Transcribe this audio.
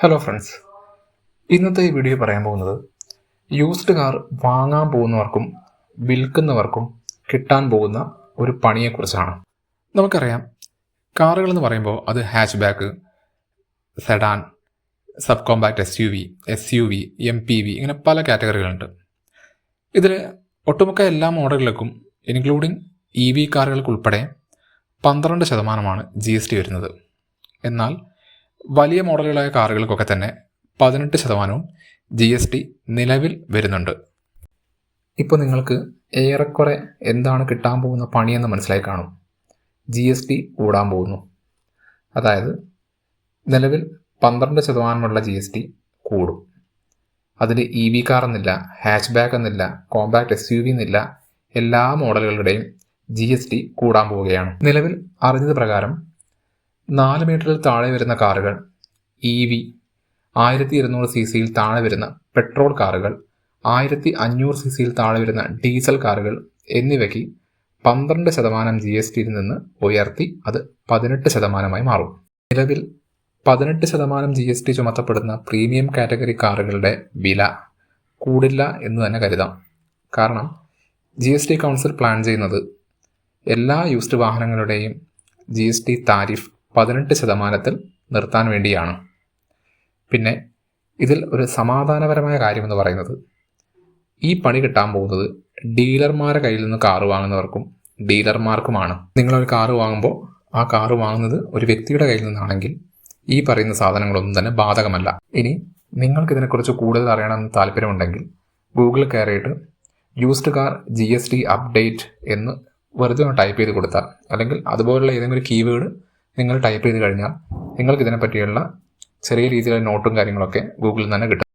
Hello friends, ഇന്നത്തെ ഈ video പറയാൻ പോകുന്നത് യൂസ്ഡ് കാർ വാങ്ങാൻ പോകുന്നവർക്കും വിൽക്കുന്നവർക്കും കിട്ടാൻ പോകുന്ന ഒരു പണിയെക്കുറിച്ചാണ്. നമുക്കറിയാം, കാറുകൾ എന്ന് പറയുമ്പോൾ അത് hatch back, sedan, sub compact SUV, MPV ഇങ്ങനെ പല കാറ്റഗറികളുണ്ട്. ഇതിൽ ഒട്ടുമിക്ക എല്ലാ മോഡലുകൾക്കും ഇൻക്ലൂഡിങ് EV കാറുകൾക്കുൾപ്പെടെ 12% GST വരുന്നത്. എന്നാൽ വലിയ മോഡലുകളായ കാറുകൾക്കൊക്കെ തന്നെ 18% GST നിലവിൽ വരുന്നുണ്ട്. ഇപ്പോൾ നിങ്ങൾക്ക് ഏറെക്കുറെ എന്താണ് കിട്ടാൻ പോകുന്ന പണിയെന്ന് മനസ്സിലായി കാണും. GST കൂടാൻ പോകുന്നു. അതായത് നിലവിൽ 12% GST കൂടും. അതിൽ EV കാർ എന്നില്ല, ഹാച്ച് ബാക്ക് എന്നില്ല, കോമ്പാക്ട് SUV എന്നില്ല, എല്ലാ മോഡലുകളുടെയും GST കൂടാൻ പോവുകയാണ്. നിലവിൽ അറിഞ്ഞത് പ്രകാരം 4 മീറ്ററിൽ താഴെ വരുന്ന കാറുകൾ, EV 1200 cc താഴെ വരുന്ന പെട്രോൾ കാറുകൾ, 1500 cc താഴെ വരുന്ന ഡീസൽ കാറുകൾ എന്നിവയ്ക്ക് 12% GSTയിൽ നിന്ന് ഉയർത്തി അത് 18% മാറും. നിലവിൽ 18% GST ചുമത്തപ്പെടുന്ന പ്രീമിയം കാറ്റഗറി കാറുകളുടെ വില കൂടില്ല എന്ന് തന്നെ കരുതാം. കാരണം GST കൗൺസിൽ പ്ലാൻ ചെയ്യുന്നത് എല്ലാ യൂസ്ഡ് വാഹനങ്ങളുടെയും GST താരിഫ് 18% നിർത്താൻ വേണ്ടിയാണ്. പിന്നെ ഇതിൽ ഒരു സമാധാനപരമായ കാര്യമെന്ന് പറയുന്നത്, ഈ പണി കിട്ടാൻ പോകുന്നത് ഡീലർമാരുടെ കയ്യിൽ നിന്ന് കാറ് വാങ്ങുന്നവർക്കും ഡീലർമാർക്കുമാണ്. നിങ്ങളൊരു കാറ് വാങ്ങുമ്പോൾ ആ കാറ് വാങ്ങുന്നത് ഒരു വ്യക്തിയുടെ കയ്യിൽ നിന്നാണെങ്കിൽ ഈ പറയുന്ന സാധനങ്ങളൊന്നും തന്നെ ബാധകമല്ല. ഇനി നിങ്ങൾക്കിതിനെക്കുറിച്ച് കൂടുതൽ അറിയണമെന്ന് താല്പര്യമുണ്ടെങ്കിൽ ഗൂഗിളിൽ കയറിയിട്ട് യൂസ്ഡ് കാർ GST അപ്ഡേറ്റ് എന്ന് വെറുതെ ഒന്ന് ടൈപ്പ് ചെയ്ത് കൊടുത്താൽ, അല്ലെങ്കിൽ അതുപോലുള്ള ഏതെങ്കിലും ഒരു കീവേഡ് നിങ്ങൾ ടൈപ്പ് ചെയ്ത് കഴിഞ്ഞാൽ നിങ്ങൾക്ക് ഇതിനെപ്പറ്റിയുള്ള ചെറിയ രീതിയിലുള്ള നോട്ടും കാര്യങ്ങളൊക്കെ ഗൂഗിളിൽ തന്നെ കിട്ടും.